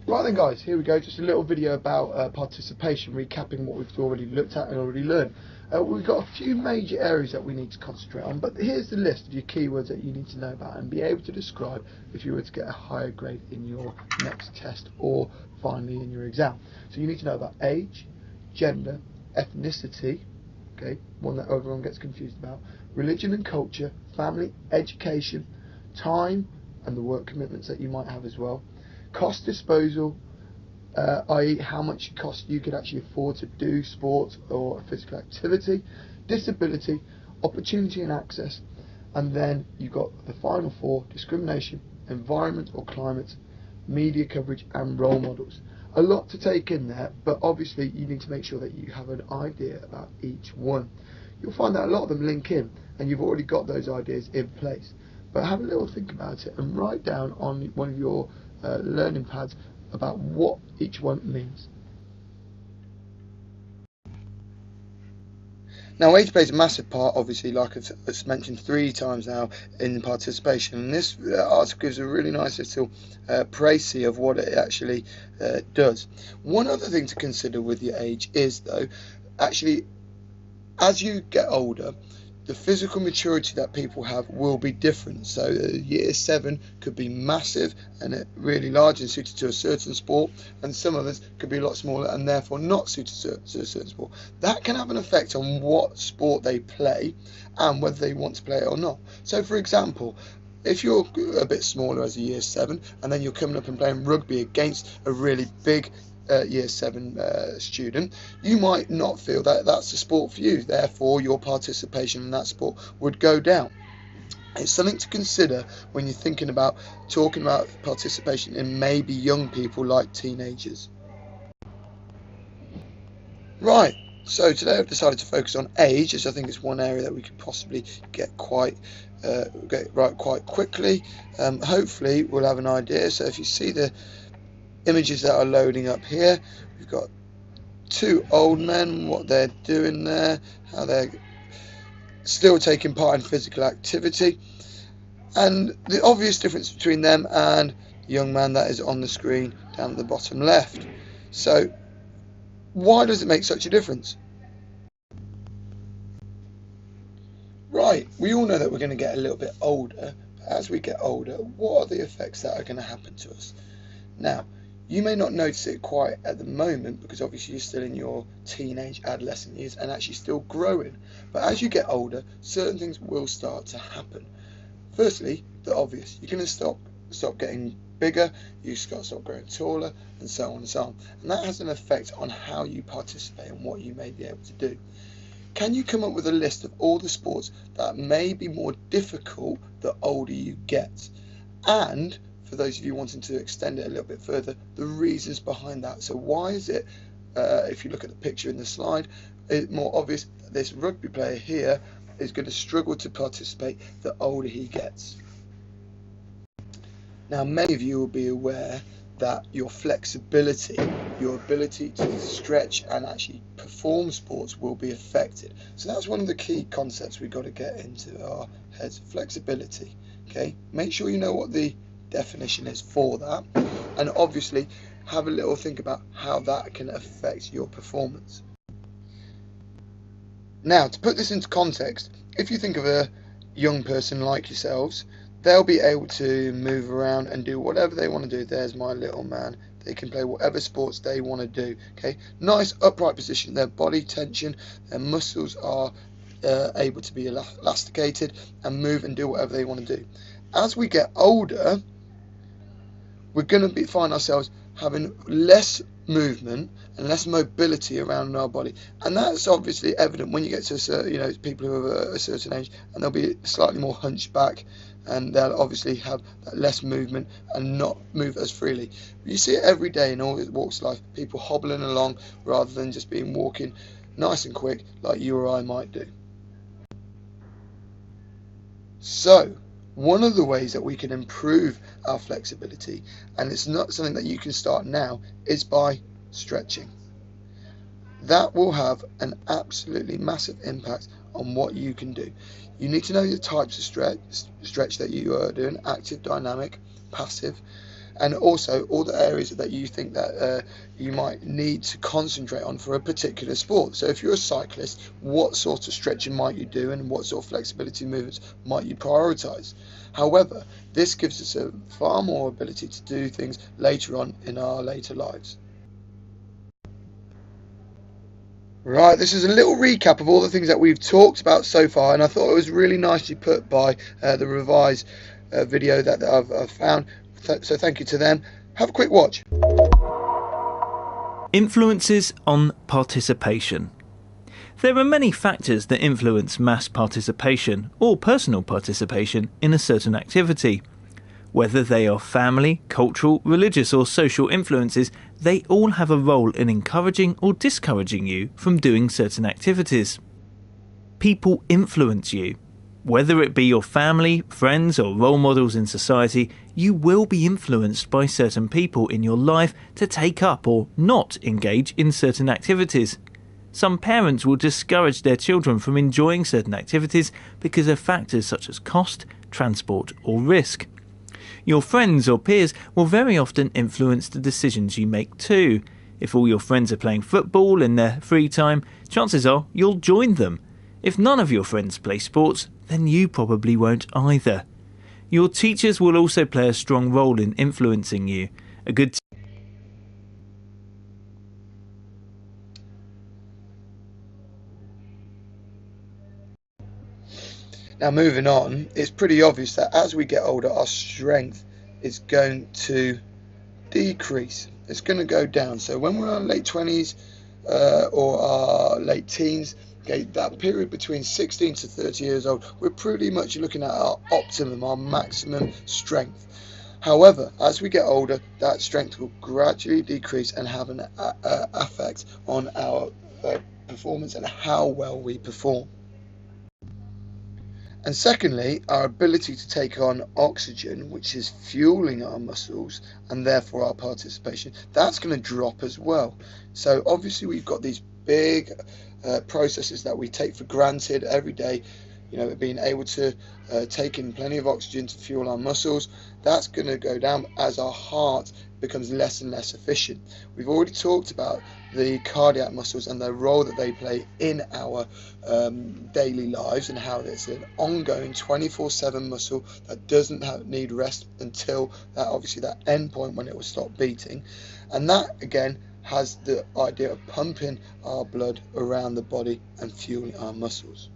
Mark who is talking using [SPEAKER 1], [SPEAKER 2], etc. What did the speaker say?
[SPEAKER 1] Right then guys, here we go, just a little video about participation, recapping what we've already looked at and already learned. We've got a few major areas that we need to concentrate on, but here's the list of your keywords that you need to know about and be able to describe if you were to get a higher grade in your next test or finally in your exam. So you need to know about age, gender, ethnicity, okay, one that everyone gets confused about, religion and culture, family, education, time, and the work commitments that you might have as well. Cost disposal, i.e. how much cost you could actually afford to do sports or a physical activity, disability, opportunity and access, and then you've got the final four: discrimination, environment or climate, media coverage, and role models. A lot to take in there, but obviously you need to make sure that you have an idea about each one. You'll find that a lot of them link in and you've already got those ideas in place, but have a little think about it and write down on one of your learning pads about what each one means. Now, age plays a massive part, obviously, like I've mentioned 3 times now, in participation. And this article gives a really nice little précis of what it actually does. One other thing to consider with your age is, though, actually, as you get older, the physical maturity that people have will be different. So year 7 could be massive and really large and suited to a certain sport, and some of us could be a lot smaller and therefore not suited to a certain sport. That can have an effect on what sport they play and whether they want to play it or not. So for example, if you're a bit smaller as a year 7 and then you're coming up and playing rugby against a really big year 7 student, you might not feel that that's a sport for you, therefore your participation in that sport would go down. It's something to consider when you're thinking about talking about participation in maybe young people like teenagers. Right, so today I've decided to focus on age, as I think it's one area that we could possibly get right quite quickly. Hopefully we'll have an idea. So if you see the images that are loading up here, we've got 2 old men, what they're doing there, how they're still taking part in physical activity, and the obvious difference between them and the young man that is on the screen down at the bottom left. So why does it make such a difference? Right, we all know that we're going to get a little bit older, but as we get older, what are the effects that are going to happen to us? Now, you may not notice it quite at the moment because obviously you're still in your teenage, adolescent years and actually still growing. But as you get older, certain things will start to happen. Firstly, the obvious. You're going to stop getting bigger, you stop growing taller, and so on and so on. And that has an effect on how you participate and what you may be able to do. Can you come up with a list of all the sports that may be more difficult the older you get? And for those of you wanting to extend it a little bit further, the reasons behind that. So why is it, if you look at the picture in the slide, it's more obvious that this rugby player here is going to struggle to participate the older he gets. Now, many of you will be aware that your flexibility, your ability to stretch and actually perform sports will be affected. So that's one of the key concepts we've got to get into our heads: flexibility. Okay, make sure you know what the definition is for that, and obviously have a little think about how that can affect your performance. Now, to put this into context, if you think of a young person like yourselves, they'll be able to move around and do whatever they want to do. There's my little man. They can play whatever sports they want to do. Okay, nice upright position. Their body tension, their muscles are able to be elasticated and move and do whatever they want to do. As we get older, we're going to find ourselves having less movement and less mobility around our body, and that's obviously evident when you get to people who are a certain age, and they'll be slightly more hunchback, and they'll obviously have that less movement and not move as freely. You see it every day in all walks of life, people hobbling along rather than just walking nice and quick like you or I might do. So one of the ways that we can improve our flexibility, and it's not something that you can start now, is by stretching. That will have an absolutely massive impact on what you can do. You need to know the types of stretch that you are doing: active, dynamic, passive, and also all the areas that you think that you might need to concentrate on for a particular sport. So if you're a cyclist, what sort of stretching might you do, and what sort of flexibility movements might you prioritize? However, this gives us a far more ability to do things later on in our later lives. Right, this is a little recap of all the things that we've talked about so far, and I thought it was really nicely put by the revised video that I've found. So thank you to them. Have a quick watch.
[SPEAKER 2] Influences on participation. There are many factors that influence mass participation or personal participation in a certain activity. Whether they are family, cultural, religious or social influences, they all have a role in encouraging or discouraging you from doing certain activities. People influence you. Whether it be your family, friends or role models in society, you will be influenced by certain people in your life to take up or not engage in certain activities. Some parents will discourage their children from enjoying certain activities because of factors such as cost, transport or risk. Your friends or peers will very often influence the decisions you make too. If all your friends are playing football in their free time, chances are you'll join them. If none of your friends play sports, then you probably won't either. Your teachers will also play a strong role in influencing you. A good
[SPEAKER 1] Now moving on, it's pretty obvious that as we get older, our strength is going to decrease. It's going to go down. So when we're in our late 20s or our late teens, okay, that period between 16 to 30 years old, we're pretty much looking at our optimum, our maximum strength. However, as we get older, that strength will gradually decrease and have an effect on our performance and how well we perform. And secondly, our ability to take on oxygen, which is fueling our muscles and therefore our participation, that's going to drop as well. So obviously we've got these big processes that we take for granted every day, being able to take in plenty of oxygen to fuel our muscles. That's going to go down as our heart becomes less and less efficient. We've already talked about the cardiac muscles and the role that they play in our daily lives, and how it's an ongoing 24/7 muscle that doesn't need rest until that end point when it will stop beating. And that again has the idea of pumping our blood around the body and fueling our muscles.